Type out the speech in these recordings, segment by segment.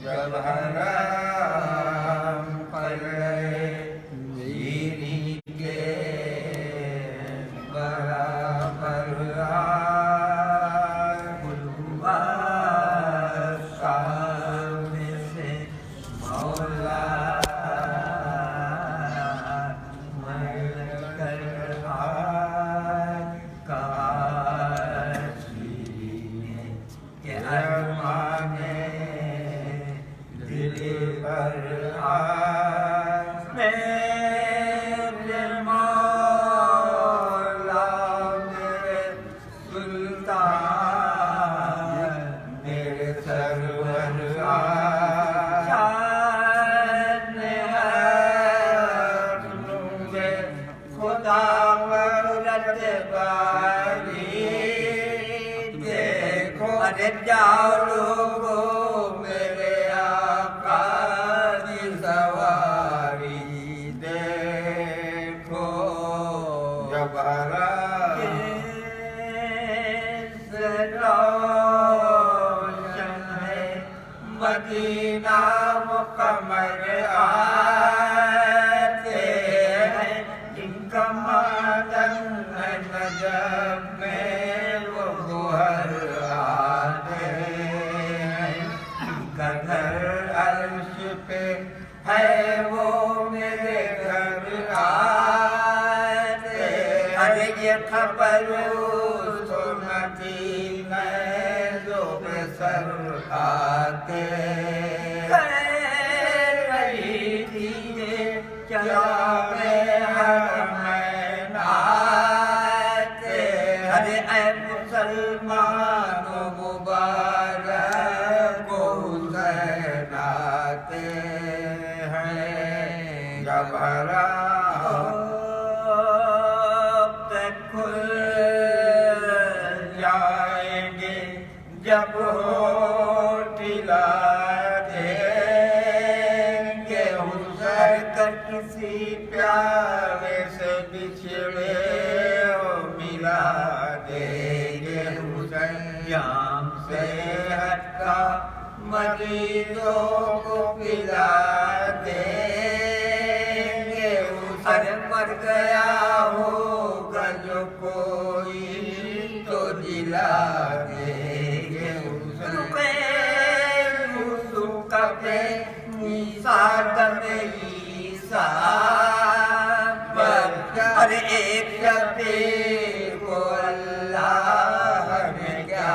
جب حرام پر دینی کے برابر بلوا سامنے سے مولا جاؤ لوگوں میرے آقا کی سواری دیکھو جب روشن ہے مدینہ مکمل آتے ہیں جن کا مادن ہے نجم میں وہ گوہر ہے وہ میرے گھر آتے ارے یہ خبر سنتی میں جو بے سر آتے رہی تھی چلا میں حرمین آتے ارے اے مسلمانوں مبارک کو حسین آتے جب کھل جائیں گے جب ٹلا دیں گے حسین کر کسی پیارے سے بچھڑے ملا دیں گے حسین جام سے ہٹ کا مریضوں کو پلا دیں مر گیا ہوگا جو کوئی تو جلا دے گے کبے ساتھ میں ارے ایک شبی کو اللہ نے کیا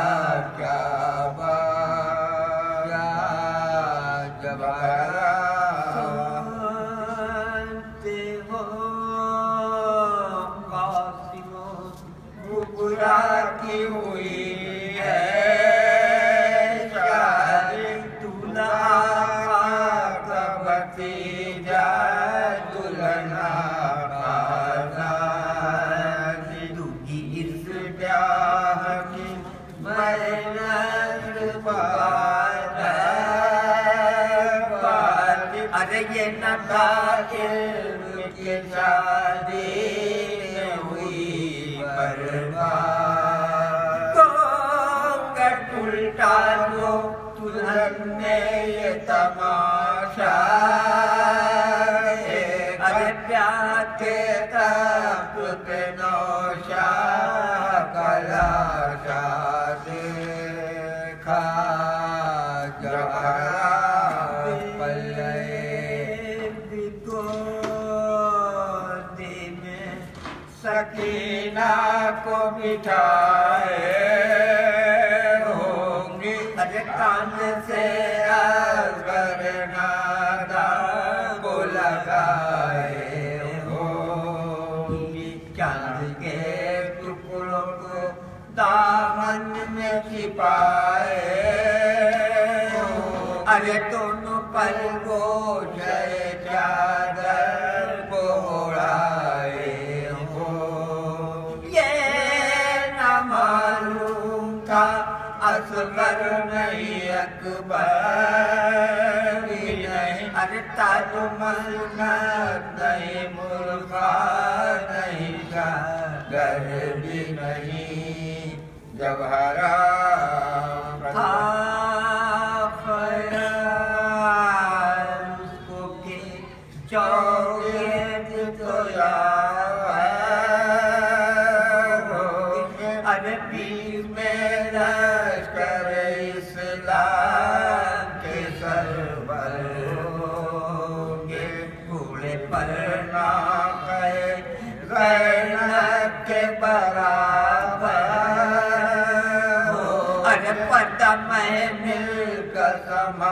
کیا بایا جب کی ہوئی ہے شاید دلہا کا بھتیجا دلہنا دوگی اس بیاہ کی محنت ارے یہ نہ تھا علم کی شادی ہوئی الٹا جو دلہن نے یہ تماشا ارے پیار کے تخت پہ نوشا کلاشا دیکھا جب پلے گودی میں سکینہ کو بٹھائے کان سے اصغر نادا کو لگائے ہوں چاند کے ٹکڑوں کو دامن میں چھپائے ارے دونوں پل گوشے چادر کو اڑائے ہوں یہ نہ معلوم تھا اصغر نہیں اکبر نہیں ارے تاج مسند نہیں ملکہ نہیں گر بھی نہیں جب حرام تھا خیال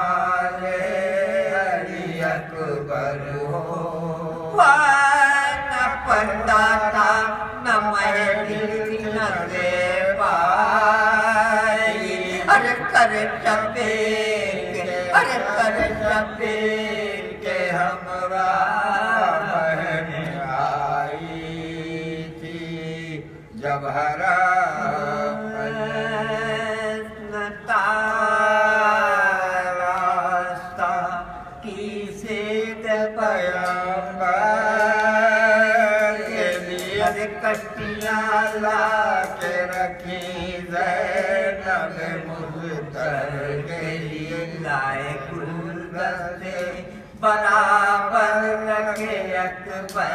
کمال علی اکبر ہو، نہ پردہ تھا نہ مہندی نہ زیبائی، ارے کر چپے ارے کر چپے کے ہمراہ بہن آئی تھی، جب ہرا کشتیاں لا کے رکھی زینب مزدر کے لیے، لائے گلدستے برابر رکھے اکبر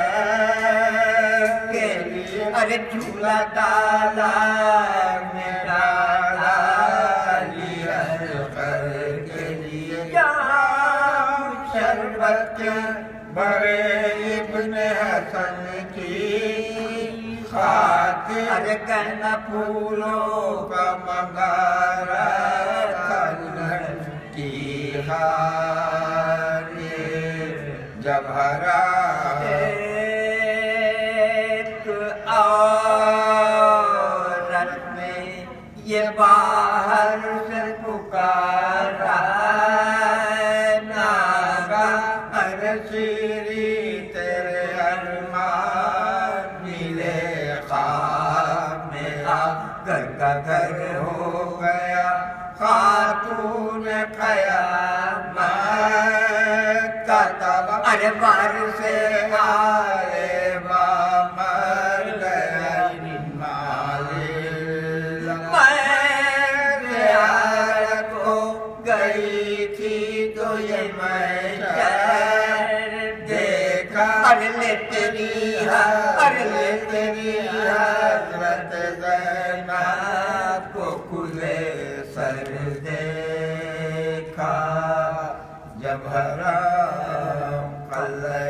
کے لیے، ارے جھولا ڈالا میرا علی اکبر کے لیے، شربت برے ابن حسن کی خاطر، ارے کہنا پھولوں کا منگارا کھلن کی خاطر، جب ہرا ایک عورت نے یہ باہر سے پکارا، ناگا ارشیری تیرے ارمان ملے خواب میں آ، گھر کا گھر ہو گیا خاتون قیامت کا تبا، ارے بار سے آئے مر گیا مالے، میں زیارت کو گئی تھی تو یہ میں دیکھا، ارے لے تیری حضرت زینب کو کھلے سر دیکھا، جب حرام قلعہ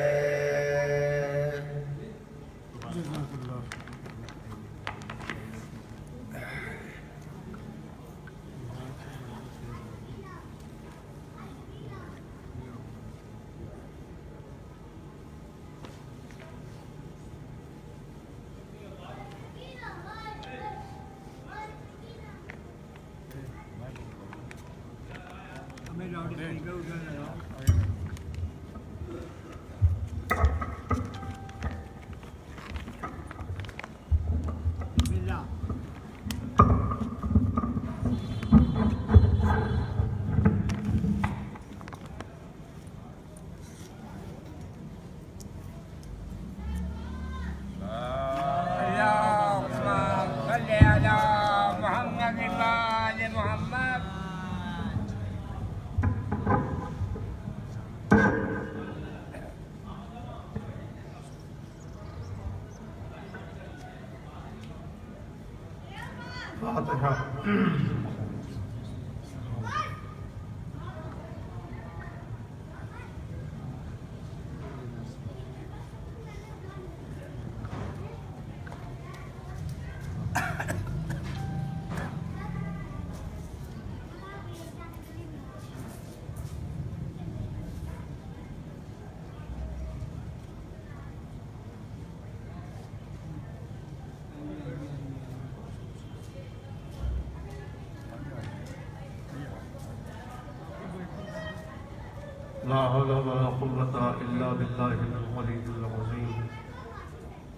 لا حول ولا قوة إلا بالله العلي العظيم،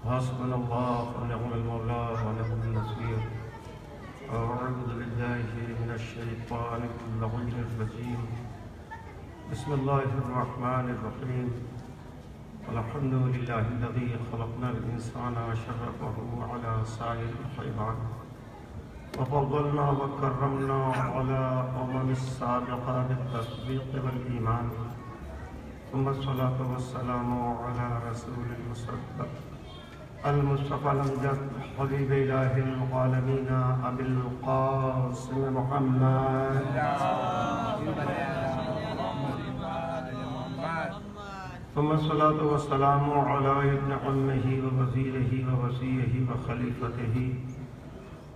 حسبنا الله ونعم المولى ونعم النصير. أعوذ بالله من الشيطان اللعين الرجيم، بسم الله الرحمن الرحيم. الحمد لله الذي خلقنا الإنسان وشرفه على سائر الحيوان، وفضلنا وكرمنا على السابقة بالتصديق والإيمان، ثم الصلاة والسلام على رسول المصدق المصطفى الأمجد حبيب إله العالمين أبي القاسم محمد، ثم الصلاة والسلام على ابن عمه ووزيره ووصيه وخليفته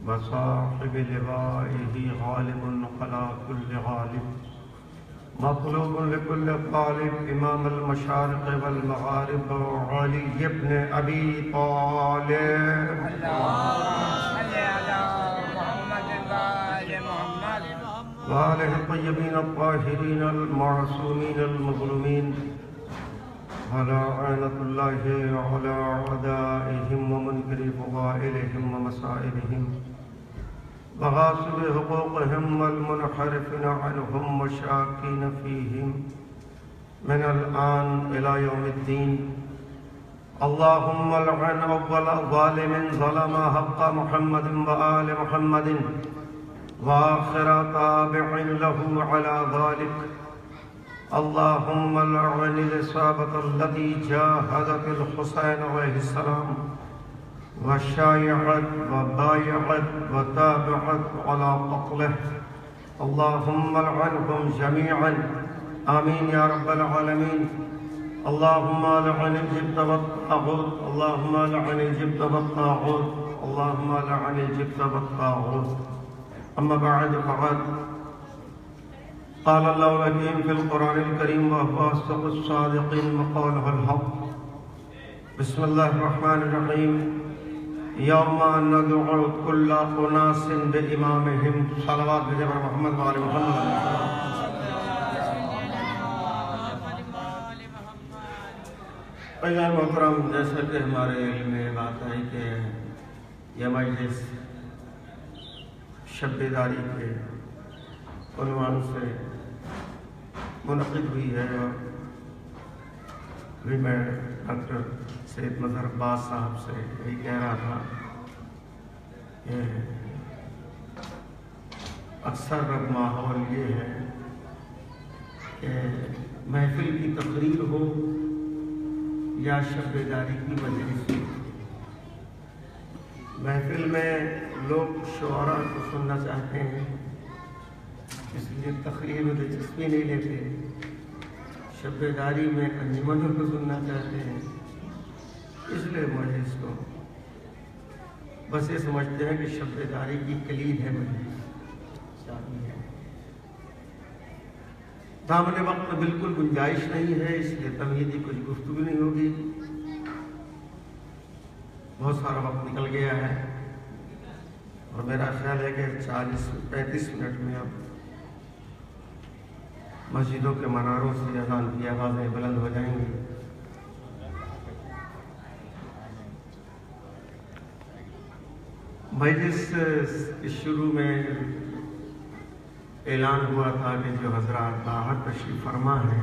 وصاحب لوائه غالب على كل غالب مطلوب لكل طالب إمام المشارق والمغارب علي بن أبي طالب وآله الطيبين الطاهرين المعصومين المظلومين ولعنة الله على أعدائهم ومنكر فضائلهم ومسائلهم وغاصب حقوقهم والمنحرفين عنهم وشاكين فيهم من الآن إلى يوم الدين. اللهم لعن أول ظالم ظلم حق محمد وآل محمد وآخر تابع له على ذلك. اللهم لعن الإصابة التي جاهدت الحسين عليه السلام وشايعت وبايعت وتابعت على قتله. اللهم لعنهم جميعا آمين يا رب العالمين. اللهم لعن الجبت والطاغوت. اللهم لعن الجبت والطاغوت. اللهم لعن الجبت والطاغوت. أما بعد فقد قال الله الحكيم في القرآن الكريم وهو أصدق الصادقين وقوله الحق. بسم الله الرحمن الرحيم. يوم ندعو كل أناس بإمامهم. صلوات بجبر محمد وآل محمد. عزیزان محترم، جیسا کہ ہمارے علم میں بات آئی کہ یہ مجلس شب بیداری کے عنوان سے منعقد ہوئی ہے، اور بھی میں ڈاکٹر سید مظہر عباس صاحب سے یہی کہہ رہا تھا کہ اکثر ماحول یہ ہے کہ محفل کی تقریر ہو یا شب بیداری کی مجلس ہو، محفل میں لوگ شعراء کو سننا چاہتے ہیں، اس لیے تقریر میں دلچسپی نہیں لیتے. شب بیداری میں انجمنوں کو سننا چاہتے ہیں، اس لیے مجلس کو بس یہ سمجھتے ہیں کہ شب بیداری کی کلید ہے مجلس شادی ہے. دامن وقت میں بالکل گنجائش نہیں ہے، اس لیے تمہیدی کچھ گفتگو نہیں ہوگی. بہت سارا وقت نکل گیا ہے، اور میرا خیال ہے کہ 40-35 منٹ میں اب مسجدوں کے مناروں سے اذان کی آوازیں بلند ہو جائیں گی. مجلس کے شروع میں اعلان ہوا تھا کہ جو حضرات باہر تشریف فرما ہیں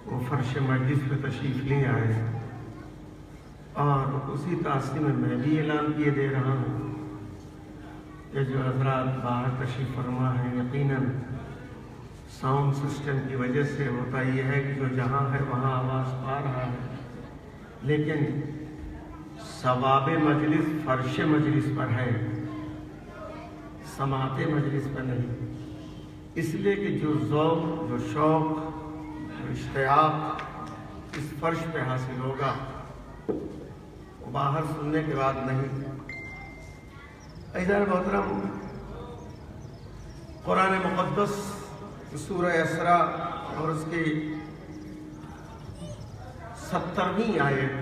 وہ فرش مجلس پہ تشریف لے آئے، اور اسی تاثر میں بھی اعلان کیے دے رہا ہوں کہ جو حضرات باہر تشریف فرما ہیں، یقیناً ساؤنڈ سسٹم کی وجہ سے ہوتا یہ ہے کہ جو جہاں ہے وہاں آواز آ رہا ہے، لیکن ثواب مجلس فرش مجلس پر ہے، سماعت مجلس پر نہیں. اس لیے کہ جو ذوق، جو شوق، جو اشتیاق اس فرش پہ حاصل ہوگا وہ باہر سننے کے بعد نہیں. عزیزان محترم، قرآن مقدس سورہ اسراء اور اس کی 70ویں آیت،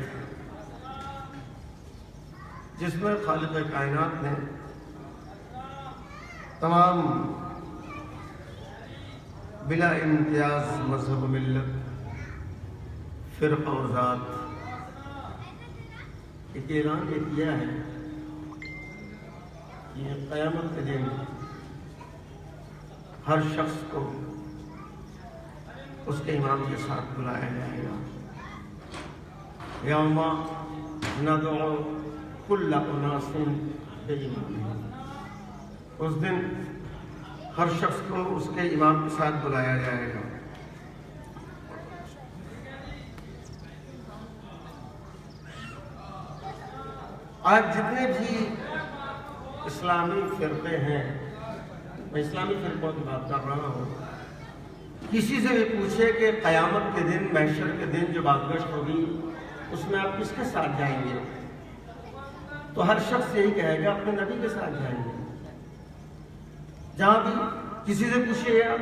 جس میں خالق کائنات نے تمام بلا امتیاز مذہب و ملت، فرقہ اور ذات، ایک اعلان یہ کیا ہے کہ قیامت کے دن ہر شخص کو اس کے امام کے ساتھ بلایا جائے گا. یوم ندعو کل اناس بامامہم. اس دن ہر شخص کو اس کے امام کے ساتھ بلایا جائے گا. آج جتنے بھی اسلامی فرقے ہیں، میں اسلامی فرقوں کی بات کر رہا ہوں، کسی سے بھی پوچھے کہ قیامت کے دن، محشر کے دن جو بازگشت ہوگی اس میں آپ کس کے ساتھ جائیں گے، تو ہر شخص یہی کہے گا اپنے نبی کے ساتھ جائیں گے. جہاں بھی کسی سے پوچھیے آپ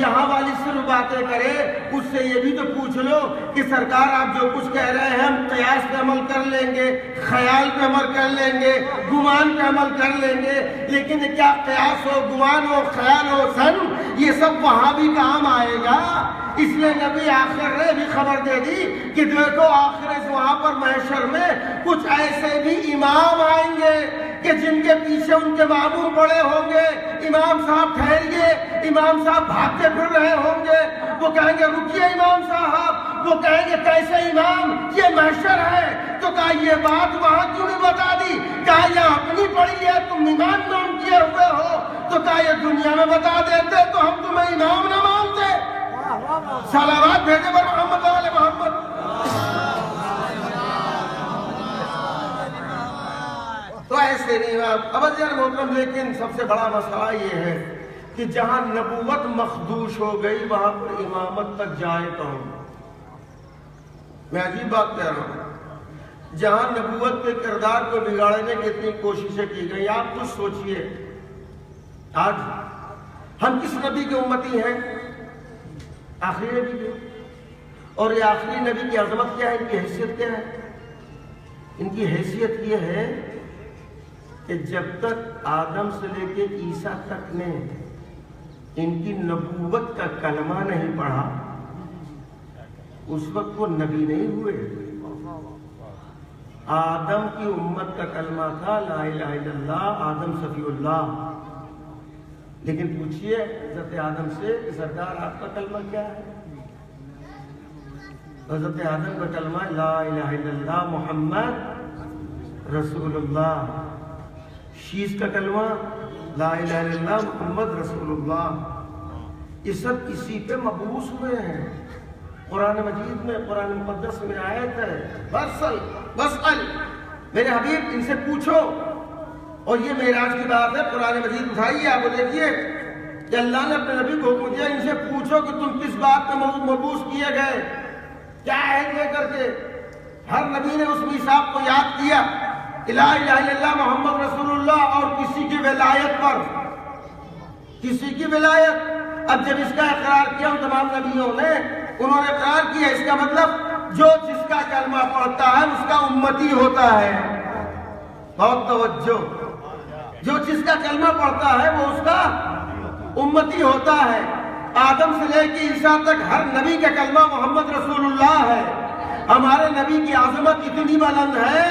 یہاں والی صرف باتیں کرے اس سے یہ بھی تو پوچھ لو کہ سرکار آپ جو کچھ کہہ رہے ہیں ہم قیاس پہ عمل کر لیں گے، خیال پہ عمل کر لیں گے، گمان پہ عمل کر لیں گے، لیکن کیا قیاس ہو، گمان ہو، خیال ہو، سن یہ سب وہاں بھی کام آئے گا؟ اس لیے نبی آخر نے بھی خبر دے دی کہ دیکھو آخر وہاں پر محشر میں کچھ ایسے بھی امام آئیں گے کہ جن کے پیچھے ان کے ماموم پڑے ہوں گے، امام صاحب ٹھہریے، امام صاحب بھاگتے پھر رہے ہوں گے، وہ کہیں گے رکیے امام صاحب، وہ کہیں گے کیسے امام، یہ محشر ہے، تو کہا یہ بات وہاں کیوں نہیں بتا دی؟ کہا یہ اپنی پڑی ہے، تم امام نام کیے ہوئے ہو، تو کہا یہ دنیا میں بتا دیتے تو ہم تمہیں امام نہ مانتے۔ صلوات بھیجے پر محمد آل محمد۔ تو ایسے نہیں اب محترم، لیکن سب سے بڑا مسئلہ یہ ہے کہ جہاں نبوت مخدوش ہو گئی وہاں پر امامت تک جائے کون؟ میں عجیب بات کہہ رہا ہوں، جہاں نبوت کے کردار کو بگاڑنے کی اتنی کوششیں کی گئی، آپ کچھ سوچئے آج ہم کس نبی کی امتی ہیں؟ آخری نبی کی۔ اور یہ آخری نبی کی عظمت کیا ہے، ان کی حیثیت کیا ہے؟ ان کی حیثیت یہ ہے کہ جب تک آدم سے لے کے عیسیٰ تک نے ان کی نبوت کا کلمہ نہیں پڑھا اس وقت وہ نبی نہیں ہوئے۔ آدم کی امت کا کلمہ تھا لا الہ الا اللہ، آدم صفی اللہ، لیکن پوچھئے حضرت آدم سے کہ سرکار آپ کا کلمہ کیا ہے؟ حضرت آدم کا کلمہ لا الہ الا اللہ محمد رسول اللہ، شیش کا کلمہ لا الہ الا اللہ محمد رسول اللہ، یہ سب اسی پہ مبعوث ہوئے ہیں۔ قرآن مجید میں، قرآن مقدس میں آیت ہے بسأل میرے حبیب ان سے پوچھو، اور یہ معراج کی بات ہے، قرآن مجید اٹھائیے آپ دیکھیے کہ اللہ نے اپنے نبی کو حکم دیا ان سے پوچھو کہ تم کس بات پہ مبعوث کیے گئے، کیا عہد لے کر کے؟ ہر نبی نے اس میثاق کو یاد کیا، لا الہ الا اللہ محمد رسول اللہ، اور کسی کی ولایت پر، کسی کی ولایت۔ اب جب اس کا اقرار کیا ان تمام نبیوں نے، انہوں نے اقرار کیا، اس کا مطلب جو جس کا کلمہ پڑھتا ہے اس کا امتی ہوتا ہے۔ بہت توجہ، جو جس کا کلمہ پڑھتا ہے وہ اس کا امتی ہوتا ہے۔ آدم سے لے کے عیسیٰ تک ہر نبی کا کلمہ محمد رسول اللہ ہے۔ ہمارے نبی کی عظمت اتنی بلند ہے،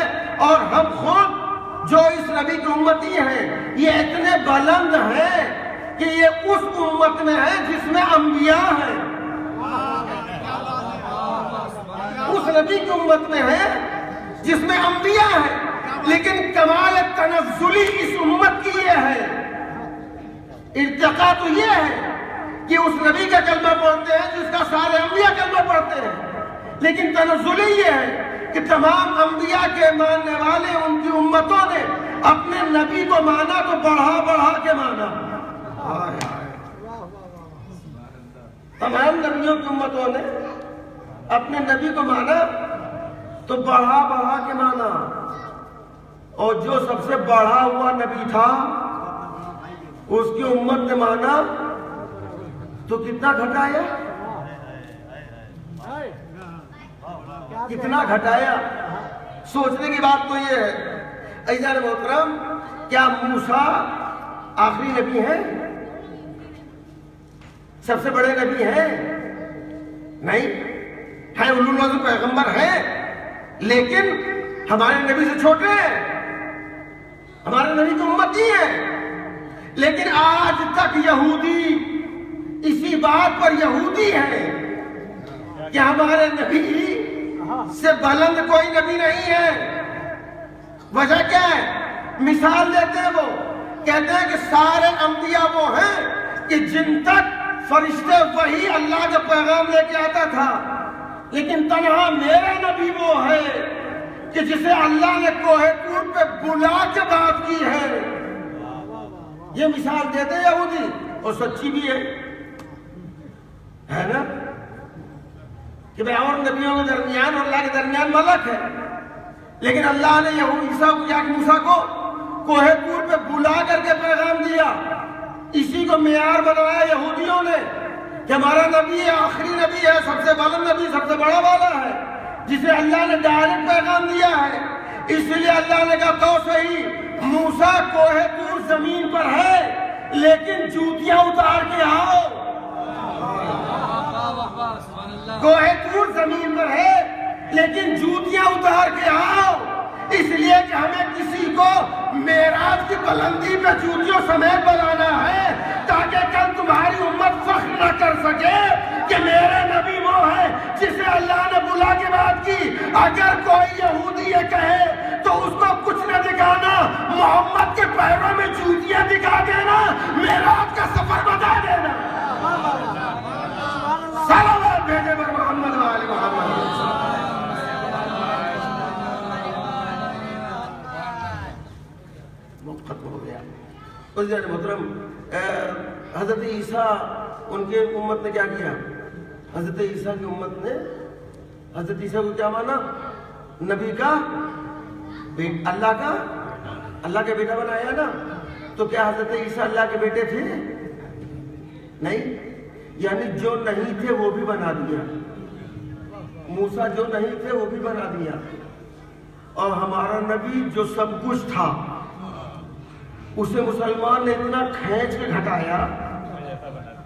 اور ہم خود جو اس نبی کی امتی ہیں یہ اتنے بلند ہیں کہ یہ اس امت میں ہے جس میں انبیاء ہیں، اس نبی کی امت میں ہے جس میں انبیاء ہیں، لیکن کمال تنزلی اس امت کی یہ ہے، ارتقاء تو یہ ہے کہ اس نبی کا کلمہ پڑھتے ہیں جس کا سارے انبیاء کلمہ پڑھتے ہیں، لیکن تنزلی یہ ہے کہ تمام انبیاء کے ماننے والے ان کی امتوں نے اپنے نبی کو مانا تو بڑھا بڑھا کے مانا۔ تمام نبیوں کی امتوں نے اپنے نبی کو مانا تو بڑھا بڑھا کے مانا، اور جو سب سے بڑھا ہوا نبی تھا اس کی امت نے مانا تو کتنا گھٹایا، کتنا گھٹایا۔ سوچنے کی بات تو یہ ہے عزیزان محترم، کیا موسیٰ آخری نبی ہیں، سب سے بڑے نبی ہیں؟ نہیں، ہیں اولو العزم پیغمبر ہیں، لیکن ہمارے نبی سے چھوٹے ہیں، ہمارے نبی کی امتی ہیں، لیکن آج تک یہودی اسی بات پر یہودی ہیں کہ ہمارے نبی سے بلند کوئی نبی نہیں ہے۔ وجہ کیا ہے؟ مثال دیتے ہیں، وہ کہتے ہیں کہ سارے انبیاء وہ ہیں کہ جن تک فرشتے وہی اللہ کا پیغام لے کے آتا تھا، لیکن تنہا میرا نبی وہ ہے کہ جسے اللہ نے کوہ طور پہ بلا کے بات کی ہے۔ یہ مثال دیتے ہیں یہودی، اور سچی بھی ہے نا، کہ بھئی اور نبیوں کے درمیان اور اللہ کے درمیان ملک ہے، لیکن اللہ نے موسیٰ کو کوہ طور پہ بلا کر کے پیغام دیا، اسی کو معیار بنایا یہودیوں نے کہ ہمارا نبی آخری نبی ہے، سب سے بلند نبی، سب سے بڑا والا ہے، جسے اللہ نے ڈائریکٹ پیغام دیا ہے۔ اس لیے اللہ نے کہا تو صحیح، موسیٰ کوہ طور زمین پر ہے لیکن جوتیاں اتار کے آؤ۔ کوہ طور زمین پر ہے لیکن جوتیاں اتار کے آؤ، اس لیے کہ ہمیں کسی کو معراج کی بلندی پہ جوتیوں سمیت بلانا ہے، تاکہ کل تمہاری امت فخر نہ کر سکے کہ میرے نبی وہ ہے جسے اللہ نے بلا کے بات کی۔ اگر کوئی یہودی یہ کہے تو اس کو کچھ نہ دکھانا، محمد کے پیروں میں جوتیاں دکھا دینا، معراج کا سفر بتا دینا۔ صلوات بھیجے پر محمد و آل محمد۔ ختم ہو گیا۔ اس جانے محترم حضرت عیسیٰ، ان کے امت نے کیا کیا؟ حضرت عیسیٰ کی امت نے حضرت عیسیٰ کو کیا مانا؟ نبی کا، اللہ کا بیٹا بنایا نا۔ تو کیا حضرت عیسیٰ اللہ کے بیٹے تھے؟ نہیں، یعنی جو نہیں تھے وہ بھی بنا دیا، موسیٰ جو نہیں تھے وہ بھی بنا دیا، اور ہمارا نبی جو سب کچھ تھا اسے مسلمان نے اتنا کھینچ کے گھٹایا،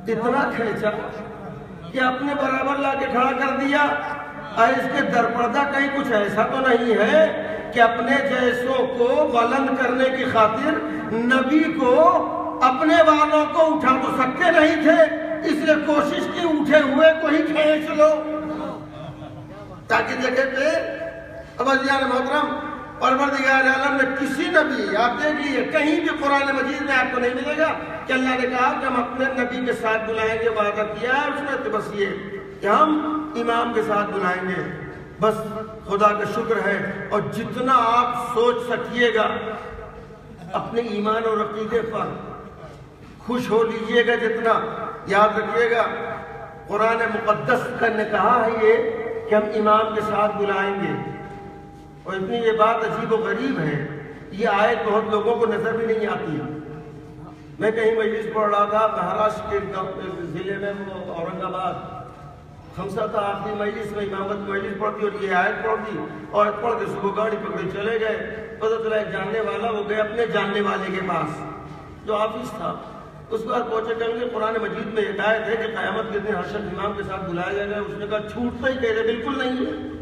اتنا کھینچا کہ اپنے برابر لا کے کھڑا کر دیا۔ اور اس کے درپردہ کہیں کچھ ایسا تو نہیں ہے کہ اپنے جیسوں کو بلند کرنے کی خاطر نبی کو اپنے والوں کو اٹھا تو سکتے نہیں تھے، اس لیے کوشش کی اٹھے ہوئے کو ہی کھینچ لو تاکہ جگہ پہ۔ اب عزیزان محترم، پروردگار عالم نے کسی نبی، آپ دیکھ لیجیے کہیں بھی قرآن مجید میں آپ کو نہیں ملے گا کہ اللہ نے کہا کہ ہم اپنے نبی کے ساتھ بلائیں گے، وعدہ کیا ہے اس نے، تو بس یہ کہ ہم امام کے ساتھ بلائیں گے۔ بس خدا کا شکر ہے، اور جتنا آپ سوچ سکیے گا اپنے ایمان اور عقیدے پر خوش ہو لیجئے گا جتنا۔ یاد رکھیے گا قرآن مقدس نے کہا ہے یہ کہ ہم امام کے ساتھ بلائیں گے، اور اتنی یہ بات عجیب و غریب ہے، یہ آیت بہت لوگوں کو نظر بھی نہیں آتی۔ میں کہیں مجلس پڑھ رہا تھا مہاراشٹر کے ضلع میں، وہ اورنگ آباد، خمسہ تھا آخری مجلس میں، امامت مجلس پڑھ دی اور یہ آیت پڑھ دی، اور پڑھ کے صبح گاڑی پکڑے چلے گئے۔ پتہ چلا ایک جاننے والا وہ گئے اپنے جاننے والے کے پاس جو آفس تھا، اس کے بعد پہنچے کہیں گے قرآن مجید میں ایک آیت ہے کہ قیامت کے دن حشر امام کے ساتھ بلایا جائے گا۔ اس نے کہا چھوٹتا ہی کہہ رہے بالکل نہیں ہے،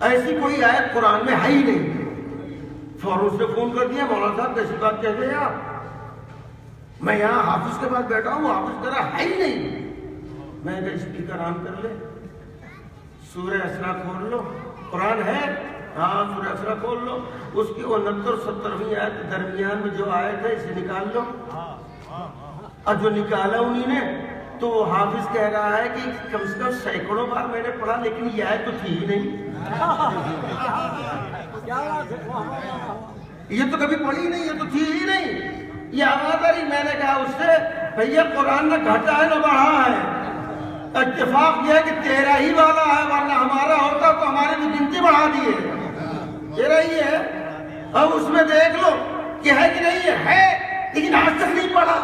ایسی کوئی آیت قرآن میں ہے ہی نہیں۔ فوراً سے فون کر دیا، مولانا صاحب کیسی بات کہہ رہے ہیں آپ، میں یہاں حافظ کے پاس بیٹھا ہوں، حافظ کہہ رہا ہے ہی نہیں۔ میں کہا اسپیکر آن کر لے، سورہ اسراء کھول لو، قرآن ہے، ہاں سورہ اسراء کھول لو، اس کی 69 70ویں آیت درمیان میں جو آیت ہے اسے نکال لو۔ اور جو نکالا انہی نے تو وہ حافظ کہہ رہا ہے کہ کم سے کم سینکڑوں بار میں نے پڑھا لیکن یہ آیت تو تھی ہی نہیں، یہ تو کبھی پڑھی نہیں، یہ تو تھی ہی نہیں، یہ آواز آ رہی۔ میں نے کہا اس سے بھیا قرآن نہ گھٹا ہے نہ بڑھا ہے، اتفاق یہ ہے کہ تیرا ہی والا ہے، ورنہ ہمارا ہوتا تو ہماری بھی گنتی بڑھا دیے، تیرا ہی ہے۔ اب اس میں دیکھ لو کہ ہے کہ نہیں ہے، لیکن آج تک نہیں پڑھا،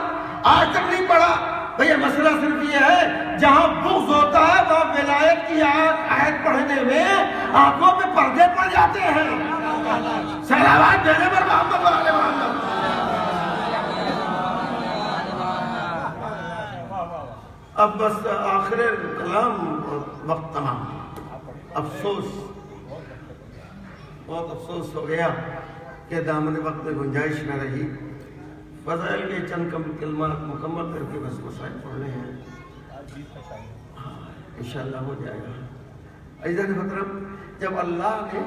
آج تک نہیں پڑھا۔ بھیا مسئلہ صرف یہ ہے جہاں بغض ہوتا ہے وہاں ولایت کی آیت پڑھنے میں آنکھوں پہ پردے پڑ جاتے ہیں۔ صلوات بھیجے پر محمد و آل محمد۔ اب بس آخر کلام وقت تمام، افسوس، بہت افسوس ہو گیا کہ دامن وقت میں گنجائش نہ رہی۔ فضائل کے چند کلمات مکمل کر کے بس مسائل پڑھنے ہیں، انشاءاللہ ہو جائے گا۔ عزیزان محترم، جب اللہ نے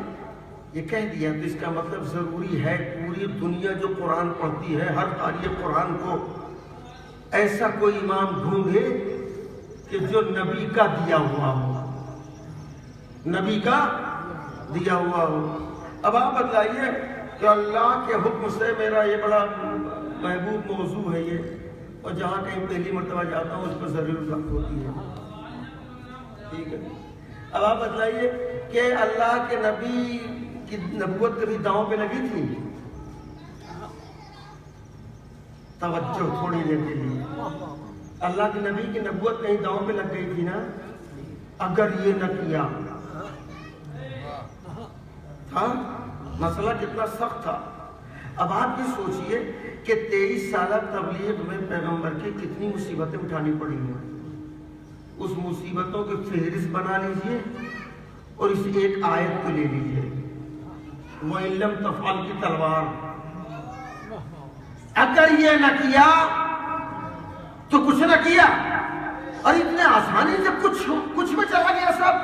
یہ کہہ دیا تو اس کا مطلب ضروری ہے پوری دنیا جو قرآن پڑھتی ہے، ہر قاری قرآن کو ایسا کوئی امام ڈھونڈے کہ جو نبی کا دیا ہوا ہو، نبی کا دیا ہوا ہو۔ اب آپ بتلائیے کہ اللہ کے حکم سے میرا یہ بڑا محبوب موضوع ہے یہ، اور جہاں کہیں پہلی مرتبہ جاتا ہوں اس پر ضرور وقت ہوتی ہے، ٹھیک ہے۔ اب آپ بتلائیے کہ اللہ کے نبی کی نبوت کبھی داؤں پہ لگی تھی؟ توجہ تھوڑی دیر کے لیے، اللہ کے نبی کی نبوت کہیں داؤں پہ لگ گئی تھی نا، اگر یہ نہ کیا تھا، مسئلہ کتنا سخت تھا۔ اب آپ یہ سوچئے کہ 23 سالہ تبلیغ میں پیغمبر کی کتنی مصیبتیں اٹھانی پڑی ہیں۔ اس مصیبتوں کی فہرست بنا لیجئے اور اس ایک آیت کو لے لیجئے، وَإِن لَّمْ تَفْعَلْ کی تلوار، اگر یہ نہ کیا تو کچھ نہ کیا، اور اتنے آسانی سے کچھ میں چلا گیا سب۔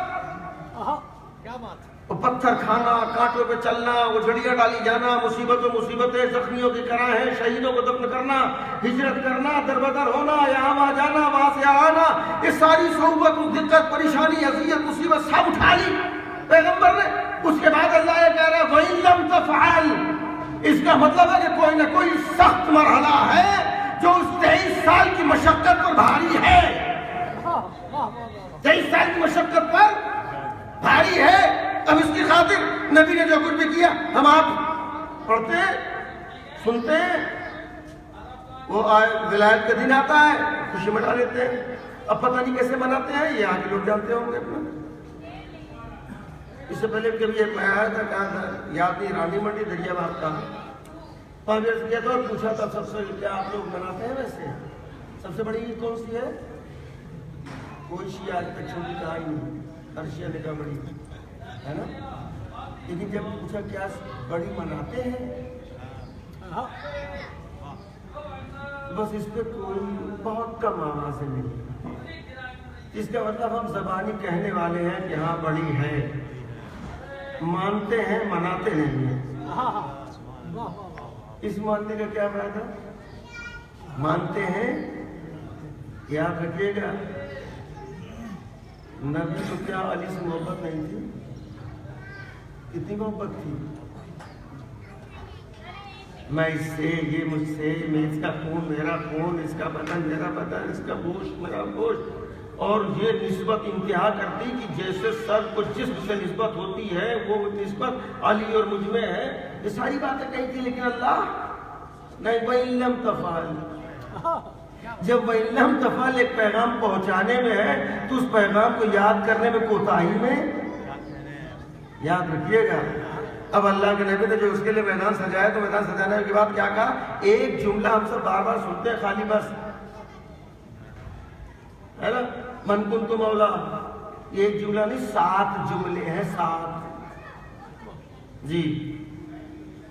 کیا بات ہے، پتھر کھانا، کانٹوں پہ چلنا، وہ جھڑیاں ڈالی جانا، مصیبتیں، زخمیوں کی کراہیں، شہیدوں کو دفن کرنا، ہجرت کرنا، در بدر ہونا، یہاں وہاں جانا، وہاں سے آنا، یہ ساری صعوبت، دقت، پریشانی، اذیت، مصیبت سب اٹھا لی پیغمبر نے۔ اس کے بعد اللہ یہ کہہ رہا ہے وَإِن لَّمْ تَفْعَلْ، اس کا مطلب ہے کہ کوئی نہ کوئی سخت مرحلہ ہے جو اس 23 سال کی مشقت پر بھاری ہے، 23 سال کی مشقت پر بھاری ہے۔ اب اس کی خاطر نبی نے جو کچھ بھی کیا، ہم آپ پڑھتے ہیں، سنتے ہیں، وہ ولایت کا دن آتا ہے، خوشی منا لیتے ہیں۔ اب پتہ نہیں کیسے مناتے ہیں، یہ آگے لوگ جانتے ہوں گے اپنا۔ اس سے پہلے کبھی ایک میں آیا تھا، کہاں تھا یاد نہیں، رانی منڈی دریا باغ کا، 5 عرض کیا تھا اور پوچھا تھا سب سے کیا آپ لوگ مناتے ہیں ویسے سب سے بڑی عید کون سی ہے؟ کوئی شیعہ آج تک چھوٹی کہا ہی نہیں، ہر شیعہ نے کہا بڑی ہے نا، لیکن جب پوچھا کیا بڑی مناتے ہیں، بس اس پہ کوئی بہت کم آواز نہیں، اس کا مطلب ہم زبانی کہنے والے ہیں کہ ہاں بڑی ہے، مانتے ہیں مناتے نہیں ہیں۔ اس ماننے کا کیا فائدہ؟ مانتے ہیں، یاد رکھیے گا نبی کو کیا علی سے محبت نہیں تھی؟ کتنی محبت تھی، میں اس سے، یہ مجھ سے، میں اس کا خون میرا خون، اس کا بدن میرا بدن، اس کا گوشت میرا گوشت، اور یہ نسبت انتہا کرتی کہ جیسے سر کو جسم سے نسبت ہوتی ہے وہ نسبت علی اور مجھ میں ہے۔ یہ ساری باتیں کہی تھی، لیکن اللہ نہیں، وَإِن لَّمْ تَفْعَلْ، جب وَإِن لَّمْ تَفْعَلْ ایک پیغام پہنچانے میں ہے تو اس پیغام کو یاد کرنے میں کوتاہی میں، یاد رکھیے گا۔ اب اللہ کے نبی نے جو اس کے لیے میدان سجایا تو میدان سجانے کے بعد کیا کہا؟ ایک جملہ ہم سب بار بار سنتے ہیں خالی بس، ہے نا، من کنت مولا، یہ ایک جملہ نہیں، 7 جملے ہیں، 7 جی۔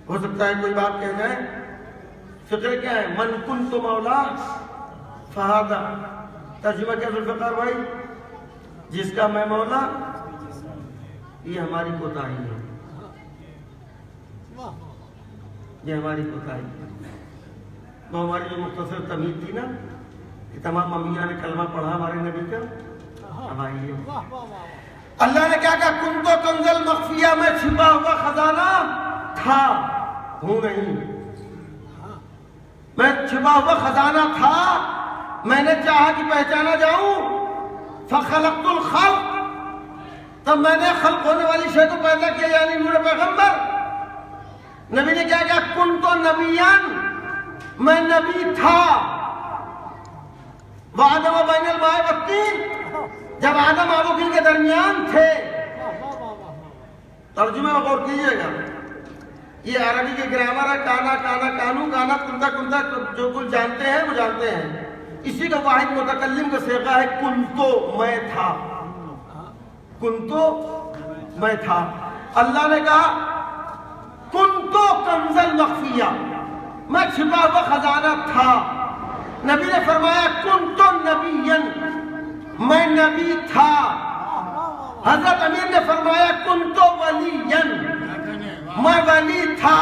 ہو سکتا ہے کوئی بات کہہ جائے، فکر کیا ہے؟ من کنت مولا فہذا، ترجمہ کیا ذوالفقار بھائی؟ جس کا میں مولا، یہ ہماری کوتاہی ہے، یہ ہماری کوتاہی ہے۔ وہ ہماری جو مختصر تمہید تھی نا کہ تمام امیاں نے کلمہ پڑھا ہمارے نبی کا، اب آئیے اللہ نے کیا کہا؟ کنتو کنزل مخفیہ، میں چھپا ہوا خزانہ تھا، ہوں نہیں، میں چھپا ہوا خزانہ تھا، میں نے چاہا کہ پہچانا جاؤں، فخلقت الخلق، تب میں نے خلق ہونے والی شے کو پیدا کیا، یعنی نور پیغمبر۔ نبی نے کیا کہا؟ کنتو نبیان، میں نبی تھا، وآدم بین الماء والطین، جب آدم آب و گل کے درمیان تھے۔ ترجمہ غور کیجئے گا، یہ عربی کے گرامر ہے، کانا کانا کانو، کانا کنتا کنتا، جو کچھ جانتے ہیں وہ جانتے ہیں۔ اسی کا واحد متکلم کا صیغہ ہے کنتو، میں تھا، کنتو میں تھا۔ اللہ نے کہا کنتو کنزل مخفیہ، میں چھپا ہوا خزانہ تھا۔ نبی نے فرمایا کنتو نبیًا، میں نبی تھا۔ حضرت امیر نے فرمایا کنتو ولیًا، میں ولی تھا۔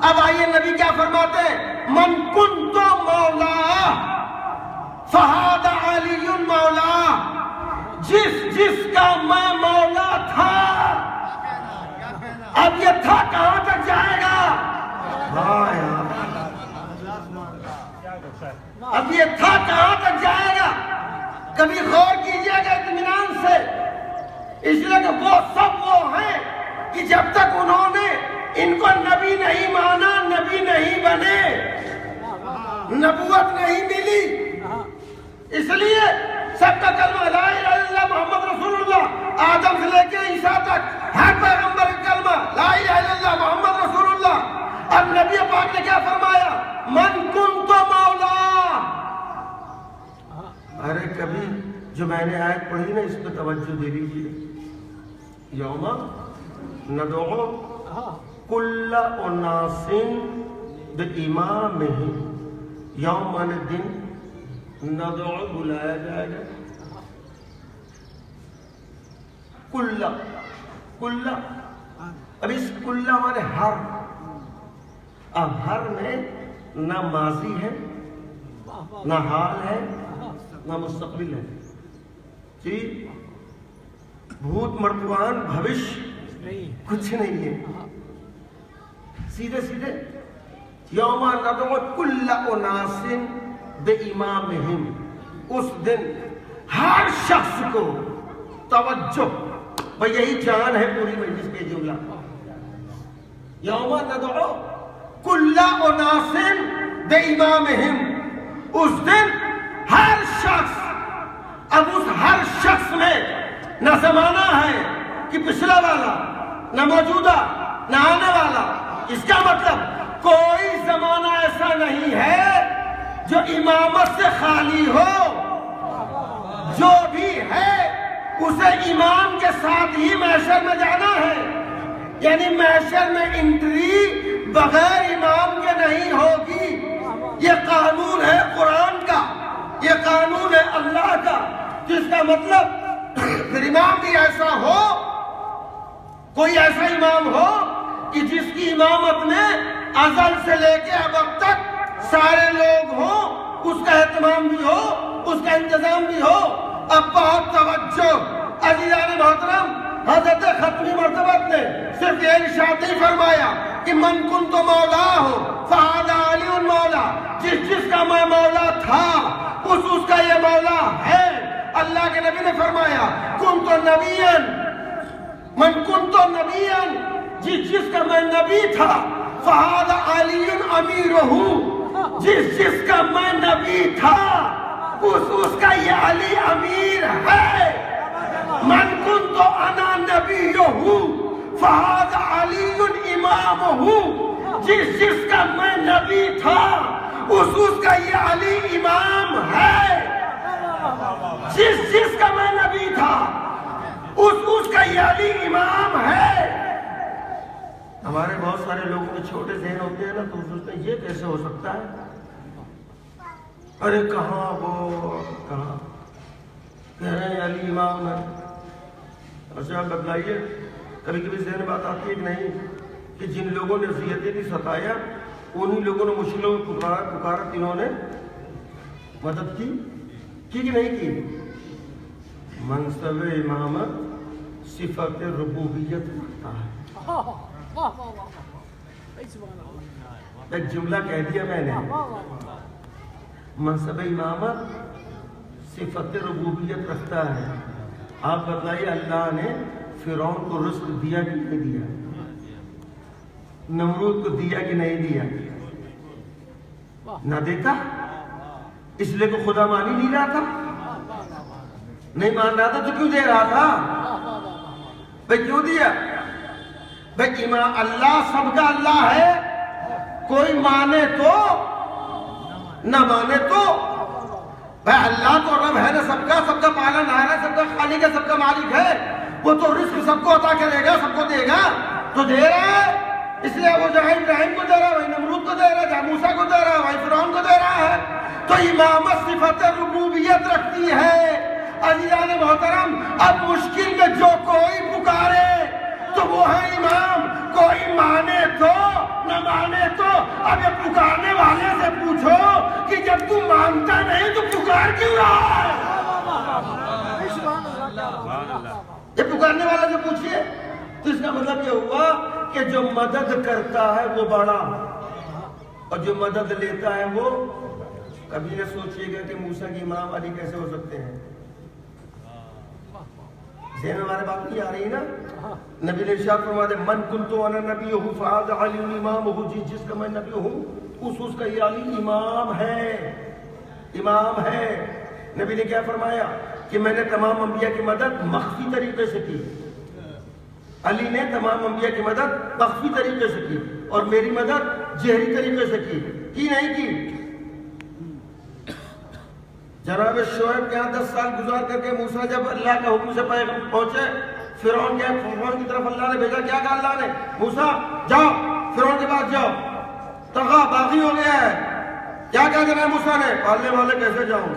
اب آئیے نبی کیا فرماتے ہیں؟ من کنتو مولا فہذا علی مولا، جس کا میں مولا تھا۔ اب یہ تھا کہاں تک جائے گا؟ اب یہ تھا کہاں تک جائے گا؟ کبھی غور کیجئے گا اطمینان سے، اس لیے کہ وہ سب وہ ہیں کہ جب تک انہوں نے ان کو نبی نہیں مانا، نبی نہیں بنے، نبوت نہیں ملی، نبی پاک نے کیا فرمایا؟ من کنت مولا. ارے کبھی جو میں نے آیت پڑھی نا اس پہ توجہ دے لیجیے. یوم ندعو کل اناس بامامہم. یوم دن ندعو بلایا جائے گا. کل اب اس کل ہمارے ہر. اب ہر میں نہ ماضی ہے نہ حال ہے نہ مستقبل ہے. جی بھوت مرتبان بھوش کچھ نہیں ہے. سیدھے سیدھے یوم ندعو کل اناس بامامہم. اس دن ہر شخص کو توجہ، بھئی یہی جان ہے پوری مجلس کے جملہ. یوم ندعو کل اناس بامامہم. اس دن ہر شخص. اب اس ہر شخص میں نہ زمانہ ہے کہ پچھلا والا، نہ موجودہ، نہ آنے والا. اس کا مطلب کوئی زمانہ ایسا نہیں ہے جو امامت سے خالی ہو. جو بھی ہے اسے امام کے ساتھ ہی محشر میں جانا ہے. یعنی محشر میں انٹری بغیر امام کے نہیں ہوگی. یہ قانون ہے قرآن کا، یہ قانون ہے اللہ کا. جس کا مطلب پھر امام بھی ایسا ہو، کوئی ایسا امام ہو کہ جس کی امامت میں ازل سے لے کے اب تک سارے لوگ ہوں، اس کا اہتمام بھی ہو، اس کا انتظام بھی ہو. اب بہت توجہ عزیزان محترم، حضرت ختمی مرتبہ نے صرف یہ ارشاد نہیں فرمایا کہ من کنت مولا ہو فہذا علی مولا. جس کا میں مولا تھا اس کا یہ مولا ہے. اللہ کے نبی نے فرمایا کنت نبیًا، من کنت نبیًا، جس کا میں نبی تھا فہذا علی امیرہ. جس کا میں نبی تھا اس کا یہ علی امیر ہے. من کنت انا نبیہ فہذا علی امامہ. جس کا میں نبی تھا اس کا یہ علی امام ہے. جس کا میں نبی تھا اس کا یہ علی امام ہے. ہمارے بہت سارے لوگوں کے چھوٹے ذہن ہوتے ہیں نا، تو سوچتے ہیں یہ کیسے ہو سکتا ہے. ارے کہاں وہ کہاں کہہ رہے ہیں علی امام ہے. اچھا آپ بتلائیے، کبھی کبھی ذہن بات آتی ہے کہ نہیں کہ جن لوگوں نے اذیتیں بھی ستایا انہی لوگوں نے مشکلوں میں پکارا انہوں نے مدد کی کہ نہیں کی. منصب امامت صفت ربوبیت رکھتا ہے. ایک جملہ کہہ دیا میں نے، منصب امامت صفت ربوبیت رکھتا ہے. آپ بتلائیے اللہ نے فرعون کو رزق دیا کہ نہیں دیا؟ نمرود کو دیا کہ نہیں دیا؟ نہ دیتا. اس لیے کو خدا مان ہی نہیں رہا تھا. نہیں مان رہا تھا تو کیوں دے رہا تھا؟ بھئی کیوں دیا؟ بھئی اللہ سب کا اللہ ہے، کوئی مانے تو نہ مانے تو. بھئی اللہ تو رب ہے نا سب کا پالن ہار ہے، سب کا خالق ہے، سب کا مالک ہے. وہ تو رزق سب کو عطا کرے گا، سب کو دے گا. تو دے رہا ہے، اس لیے وہ جہاں ابراہیم کو دے رہا ہے وہی نمرود کو دے رہا ہے، جہاں موسیٰ کو دے رہا ہے وہی فرعون کو دے رہا ہے. تو امامت صفت ربوبیت رکھتی ہے. عزیزان محترم، اب مشکل میں جو کوئی پکارے تو وہ ہے امام. کوئی مانے تو نہ مانے تو. اب یہ پکارنے والے سے پوچھو کہ جب تو مانتا نہیں تو پکار کیوں رہا ہے؟ یہ پکارنے والے سے پوچھئے. تو اس کا مطلب یہ ہوا کہ جو مدد کرتا ہے وہ بڑا، اور جو مدد لیتا ہے وہ. کبھی نہ سوچئے گا کہ موسیٰ کی امام علی کیسے ہو سکتے ہیں. ذہن ہمارے بات نہیں آ رہی نا. نبی نے ارشاد فرمایا من کنت انا نبیہ فہذا علی امامہ. جس کا میں نبی ہوں اس کا یہ علی امام ہے. امام ہے. نبی نے کیا فرمایا کہ میں نے تمام انبیاء کی مدد مخفی طریقے سے کی. علی نے تمام انبیاء کی مدد مخفی طریقے سے کی، اور میری مدد جہری طریقے سے کی نہیں کی؟ جناب شعیب کے یہاں 10 سال گزار کر کے موسیٰ جب اللہ کے حکم سے پہنچے فرعون کی طرف اللہ نے بھیجا. کیا کہا اللہ نے؟ موسیٰ جاؤ فرعون کے پاس جاؤ, طغا باغی ہو گیا ہے. کیا کہا جناب موسیٰ نے؟ پالنے والے کیسے جاؤں؟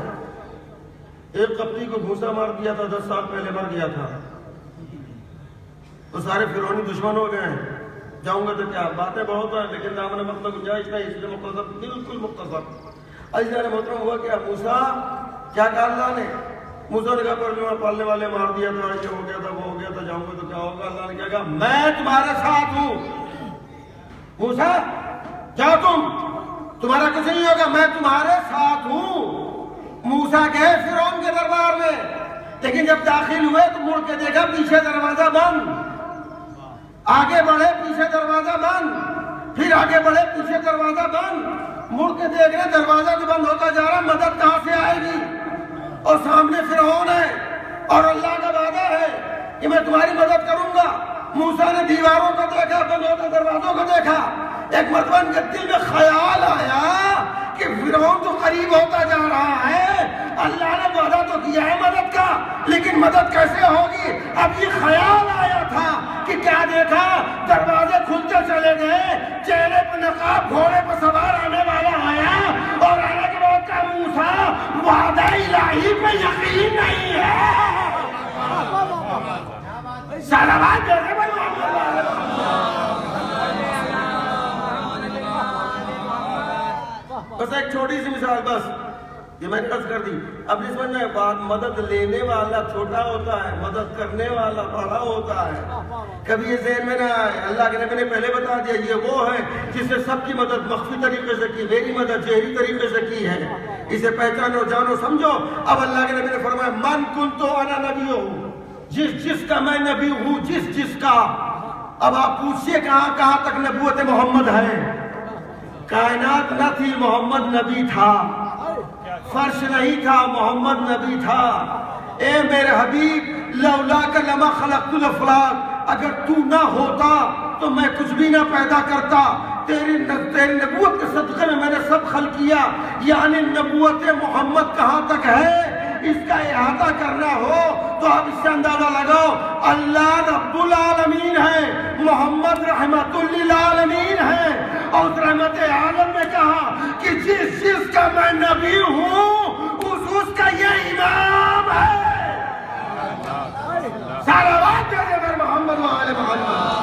ایک قبطی کو گھوسا مار دیا تھا, 10 سال پہلے مر گیا تھا. تو سارے فرعونی دشمن ہو گئے ہیں. جاؤں گا تو کیا؟ باتیں بہت ہیں لیکن دامن مطلب گنجائش نہیں, اس لیے مختصر, بالکل مختصر. اللہ محترم ہوا کیا؟ موسیٰ کیا کہا اللہ نے؟ موسیٰ نے کہا پالنے والے مار دیا تھا, یہ ہو گیا تھا, وہ ہو گیا تھا, جاؤں گا تو کیا ہوگا؟ اللہ نے کیا کہا؟ میں تمہارے ساتھ ہوں. موسیٰ جاؤ, تمہارا کچھ نہیں ہوگا, میں تمہارے ساتھ ہوں. موسیٰ گئے فرعون کے دربار میں, لیکن جب داخل ہوئے تو مڑ کے دیکھا پیچھے دروازہ بند. آگے بڑھے پیچھے دروازہ بند, پھر آگے بڑھے پیچھے دروازہ بند. مڑ کے دیکھ رہے دروازہ تو بند ہوتا جا رہا, مدد کہاں سے آئے گی؟ اور سامنے فرعون ہے اور اللہ کا وعدہ ہے کہ میں تمہاری مدد کروں گا. موسیٰ نے دیواروں کو دیکھا, بند ہوتے دروازوں کو دیکھا. ایک مرتبہ ان کے دل میں خیال آیا کہ فرعون تو قریب ہوتا جا رہا ہے, اللہ نے وعدہ تو کیا ہے مدد کا, لیکن مدد کیسے ہوگی؟ اب یہ خیال آیا تھا کہ کیا دیکھا, دروازے کھلتے چلے گئے, چہرے پہ نقاب, گھوڑے پہ سوار آنے والا آیا, اور آنے کے بعد کہا موسیٰ وعدہ الہی پہ یقین نہیں ہے. صلوات دیتے بس ایک چھوٹی سی مثال, بس یہ میں نے عرض کر دی. اب اس میں بات, مدد لینے والا چھوٹا ہوتا ہے, مدد کرنے والا بڑا ہوتا ہے. کبھی یہ ذہن میں نہ آئے, اللہ کے نبی نے پہلے بتا دیا یہ وہ ہے جس نے سب کی مدد مخفی طریقے سے کی, میری مدد جہری طریقے سے کی ہے. اسے پہچانو, جانو, سمجھو. اب اللہ کے نبی نے فرمایا من کنت انا نبی ہوں, جس کا میں نبی ہوں, جس کا. اب آپ پوچھئے کہاں کہاں تک نبوت محمد ہے؟ کائنات نہ تھی, محمد نبی تھا. فرش نہیں تھا, محمد نبی تھا. اے میرے حبیب, لولاک لما خلقت الافلاک, اگر تو نہ ہوتا تو میں کچھ بھی نہ پیدا کرتا. تیری نبوت کے صدقے میں نے سب خلق کیا. یعنی نبوت محمد کہاں تک ہے, اس کا احاطہ کرنا ہو تو آپ اس سے اندازہ لگاؤ. اللہ رب العالمین ہے, محمد رحمت للعالمین ہے, اور رحمت عالم نے کہا کہ جس کا میں نبی ہوں اس کا یہ امام ہے. صلوات دیجیے پر محمد و آل محمد.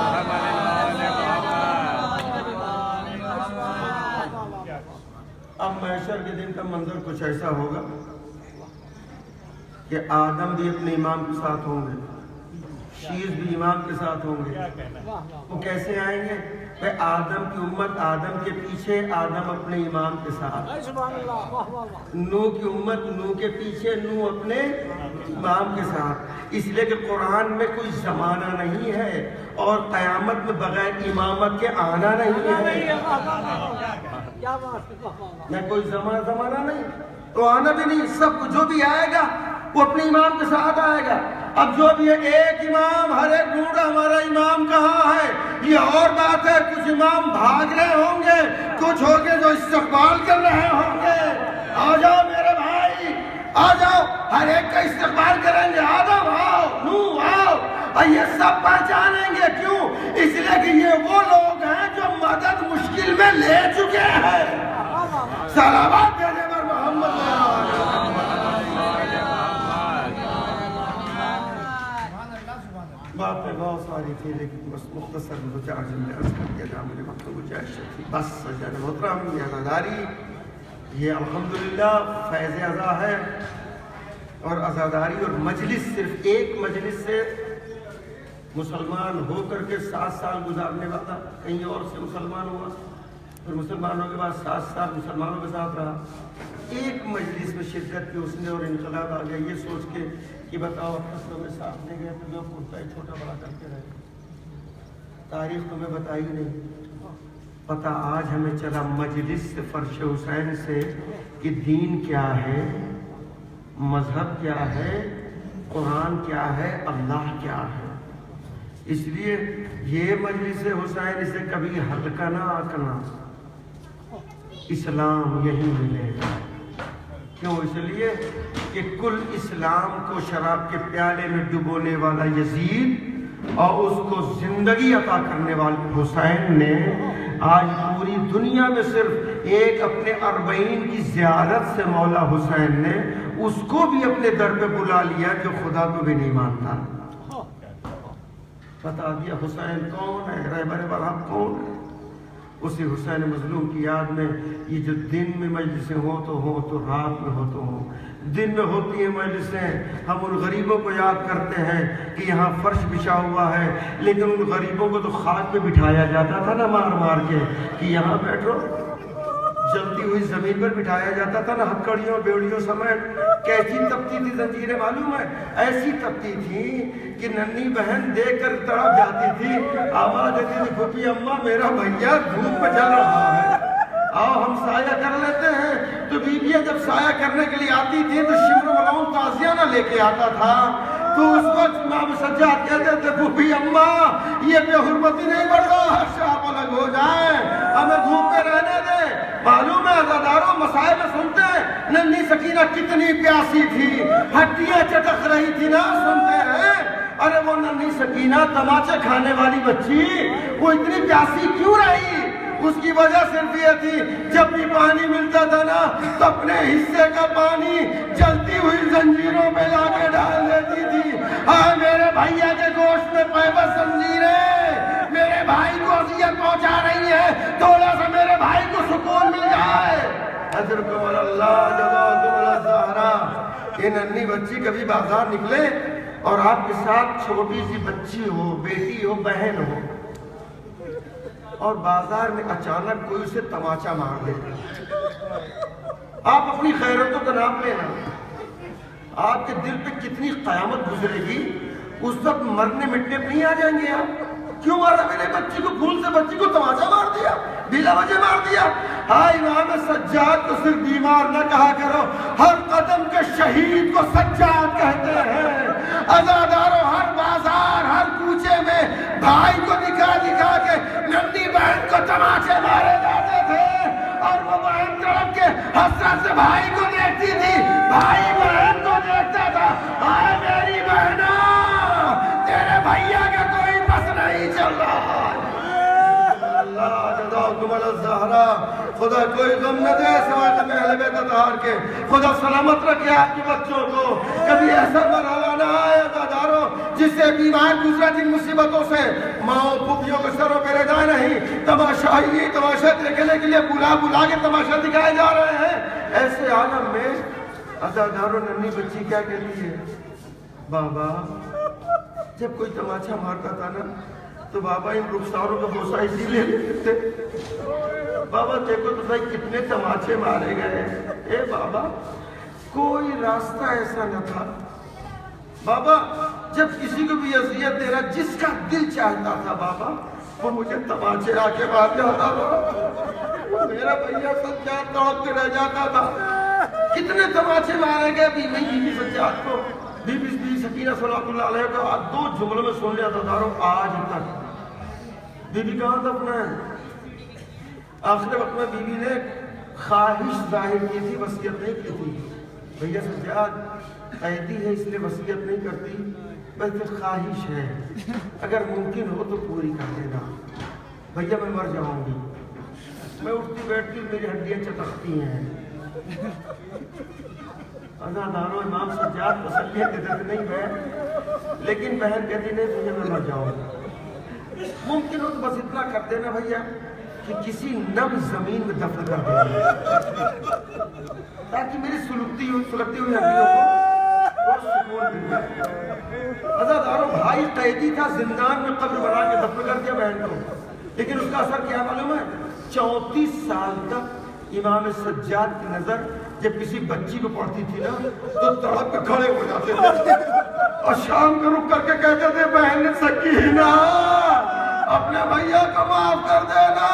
اب محشر کے دن کا منظر کچھ ایسا ہوگا کہ آدم بھی اپنے امام کے ساتھ ہوں گے, شیش بھی امام کے ساتھ ہوں گے. وہ کیسے آئیں گے؟ آدم کی امت آدم کے پیچھے, آدم اپنے امام کے ساتھ. نوح کی امت نوح کے پیچھے, نوح اپنے امام کے ساتھ. اس لیے کہ قرآن میں کوئی زمانہ نہیں ہے اور قیامت میں بغیر امامت کے آنا نہیں ہے. نہ کوئی زمانہ نہیں تو آنا بھی نہیں. سب جو بھی آئے گا وہ اپنے امام کے ساتھ آئے گا. اب جو بھی ہے ایک امام, ہر ایک ڈھونڈا ہمارا امام کہاں ہے. یہ اور بات ہے, کچھ امام بھاگ رہے ہوں گے, کچھ ہوں گے جو استقبال کر رہے ہوں گے. آ جاؤ میرے بھائی, آ جاؤ, ہر ایک کا استقبال کریں گے. آدم آؤ, نوح آؤ, اور یہ سب پہچانیں گے. کیوں؟ اس لیے کہ یہ وہ لوگ ہیں جو مدد مشکل میں لے چکے ہیں. صلوات دینے پر محمد. باتیں بہت ساری تھی لیکن بس مختصر دو چار جملے عرض کر دیا جہاں مجھے وقت گزارش تھی. بس سجاد محترم, یہ عزاداری یہ الحمدللہ فیض عزا ہے. اور عزاداری اور مجلس, صرف ایک مجلس سے مسلمان ہو کر کے 7 سال گزارنے والا کہیں اور سے مسلمان ہوا, پھر مسلمانوں کے بعد 7 سال مسلمانوں کے ساتھ رہا. ایک مجلس میں شرکت کی اس نے اور انقلاب آ گیا یہ سوچ کے کہ بتاؤ فصلوں میں ساتھ لے گئے تو جو کرتا ہی چھوٹا بڑا کرتے رہے. تاریخ تمہیں بتائی نہیں, پتہ آج ہمیں چلا مجلس سے, فرش حسین سے, کہ دین کیا ہے, مذہب کیا ہے, قرآن کیا ہے, اللہ کیا ہے. اس لیے یہ مجلس حسین اسے کبھی ہلکا نہ آکنا, اسلام یہی ملے گا. کیوں؟ اس لیے کہ کل اسلام کو شراب کے پیالے میں ڈبونے والا یزید اور اس کو زندگی عطا کرنے والے حسین نے آج پوری دنیا میں صرف ایک اپنے اربعین کی زیارت سے مولا حسین نے اس کو بھی اپنے در پہ بلا لیا جو خدا کو بھی نہیں مانتا. بتا دیا حسین کون ہے، رہبر برحق کون ہے. اسی حسین مظلوم کی یاد میں یہ جو دن میں مجلسیں ہو تو رات میں ہو تو ہو. دن میں ہوتی ہیں مجلسیں، ہم ان غریبوں کو یاد کرتے ہیں کہ یہاں فرش بچھا ہوا ہے، لیکن ان غریبوں کو تو خاک پہ بٹھایا جاتا تھا نا مار مار کے کہ یہاں بیٹھو. جلتی ہوئی زمین پر بٹھایا جاتا تھا نا ہتھکڑیوں بیڑیوں سمیت. کیسی تپتی تھی زنجیریں معلوم ہے؟ ایسی تپتی تھی کہ ننھی بہن دیکھ کر تڑپ جاتی تھی، آواز دیتی تھی پھوپھی اماں میرا بھیا دھوپ پہ جل رہا ہے، آؤ ہم سایہ کر لیتے ہیں. تو بیویاں جب سایہ کرنے کے لیے آتی تھی تو شمر ملعون تعزیہ نہ لے کے آتا تھا. تو اس وقت امام سجاد کہتے تھے پھوپھی اماں یہ بے حرمتی نہیں بڑھ رہا، شاپ الگ ہو جائیں، ہمیں دھوپ پہ رہنے دیں. معلوم ہے عزاداروں مسائل میں سنتے ہیں ننھی سکینہ کتنی پیاسی تھی، ہڈیاں چٹک رہی تھی نا، سنتے ہیں ارے وہ ننھی سکینہ تماچے کھانے والی بچی وہ اتنی پیاسی کیوں رہی؟ اس کی وجہ صرف یہ تھی جب بھی پانی ملتا تھا نا تو اپنے حصے کا پانی جلتی ہوئی زنجیروں پہ لا کے ڈال دیتی تھی. ہاں میرے بھیا کے گوشت میں پیبست زنجیریں میرے بھائی کو اذیت پہنچا رہی ہے، تھوڑا سا میرے بھائی کو سکون مل جائے. حضرکم اللہ جزاکم اللہ زہرا. یہ ننھی بچی کبھی بازار نکلے اور آپ کے ساتھ چھوٹی سی بچی ہو، بیٹی ہو، بہن ہو، اور بازار میں اچانک کوئی اسے تماچا مار دے، آپ اپنی خیرتوں کا نام لینا، آپ کے دل پہ کتنی قیامت گزرے گی. اس وقت مرنے مٹنے پہ نہیں آ جائیں گے آپ؟ کیوں مارا میرے بچی کو، پھول سے بچی کو تماچا مار دیا، بلا وجہ مار دیا. ہاں امام سجاد کو صرف بیمار نہ کہا کرو، ہر قدم کے شہید کو سجاد کہتے ہیں. عزاداروں ہر بازار ہر کوچے میں بھائی کو دکھا دکھا کے ننھی بہن کو تماچے مارے جاتے تھے، اور وہ بہن تڑپ کے حسرت سے بھائی کو دیکھتی تھی، بھائی بہن کو دیکھتا تھا. ہائے میری بہنا تیرے بھیا کا کوئی بس نہیں چل رہا. اللہ جزاکم اللہ زہرا. خدا کوئی غم نہ دے سوائے غم اہل بیت اطہار کے. خدا سلامت رکھے آپ کے بچوں کو. کبھی ایسا مرحلہ نہ آئے عزاداروں جس سے بیمار گزرا جن مصیبتوں سے ماں پھوپھیوں کے سروں پہ رضا نہیں، تماشائی تماشا دیکھنے کے لیے بلا بلا کے تماشا دکھائے جا رہے ہیں. ایسے عالم میں عزاداروں ننھی بچی کیا کہتی ہے؟ بابا جب کوئی تماچا مارتا تھا نا تو بابا ان رخساروں کا بوسہ اسی لے لیتے تھے. بابا دیکھو تو بھائی کتنے تماچے مارے گئے. اے بابا کوئی راستہ ایسا نہ تھا. بابا جب کسی کو بھی اذیت دے رہا جس کا دل چاہتا تھا بابا وہ مجھے تماچے آ کے مار جاتا تھا. میرا بھیا سجاد تڑپ کے رہ جاتا تھا. کتنے تماچے مارے گئے بیوی سجاد کو. بی بی سکینہ صلوات اللہ علیہ کو دو جملوں میں سن لیا عزاداروں آج تک. بی بی کہاں دفنا ہے؟ آخر وقت میں بی بی نے خواہش ظاہر کی تھی، وصیت نہیں کی تھی. بھیا سجاد قیدی ہے اس لیے وصیت نہیں کرتی، بس خواہش ہے اگر ممکن ہو تو پوری کر دینا. بھیا میں مر جاؤں گی، میں اٹھتی بیٹھتی میری ہڈیاں چٹکتی ہیں. عزاداروں امام سجاد تسلیہ دیتے تھے نہیں بہن، لیکن بہن کہتی نہیں تجھے میں مر جاؤں گا، ممکن ہو تو بس اتنا کر دینا بھیا کہ کسی نم زمین میں دفن کر دینا تاکہ میری سلگتی ہوئی ہڈیوں کو سکون مل جائے. عزاداروں بھائی قیدی تھا، زندان میں قبر بنا کے دفن کر دیا بہن کو، لیکن اس کا اثر کیا معلوم ہے؟ 34 سال تک امام سجاد کی نظر جب کسی بچی کو پڑھتی تھی نا تو تڑپ کے کھڑے ہو جاتے تھے اور شام کو رک کر کے کہتے تھے بہن سکینہ اپنے بھیا کو معاف کر دینا،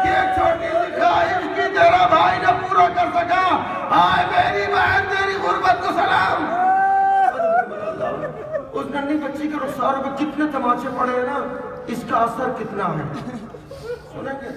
یہ چھوٹی سی خواہش کی تیرا بھائی نہ پورا کر سکا. آئے میری بہن تیری غربت کو سلام. اس ننھی بچی کے رخساروں پہ کتنے تماچے پڑے ہیں نا، اس کا اثر کتنا ہے سنیں گے.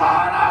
12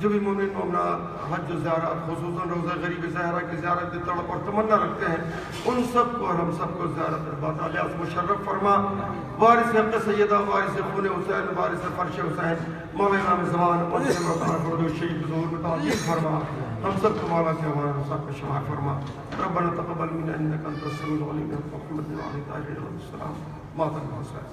جو بھی مومن مومنات حج و زیارت خصوصاً روزہ غریب زہرا کی زیارت کی تڑپ اور تمنا رکھتے ہیں ان سب کو اور ہم سب کو زیارت باطالیات مشرف فرما. وارث حق سیدہ وارث خون حسین وارث فرش حسین مولا امام زمان مسلم ربنا فرد الشہید بظہور میں تعظیم فرما. ہم سب کو مولا کے ہمارے ساتھ میں شمار فرما. ربنا تقبل منا انک انت السمیع العلیم محمد وعلی السلام ماتم حسین.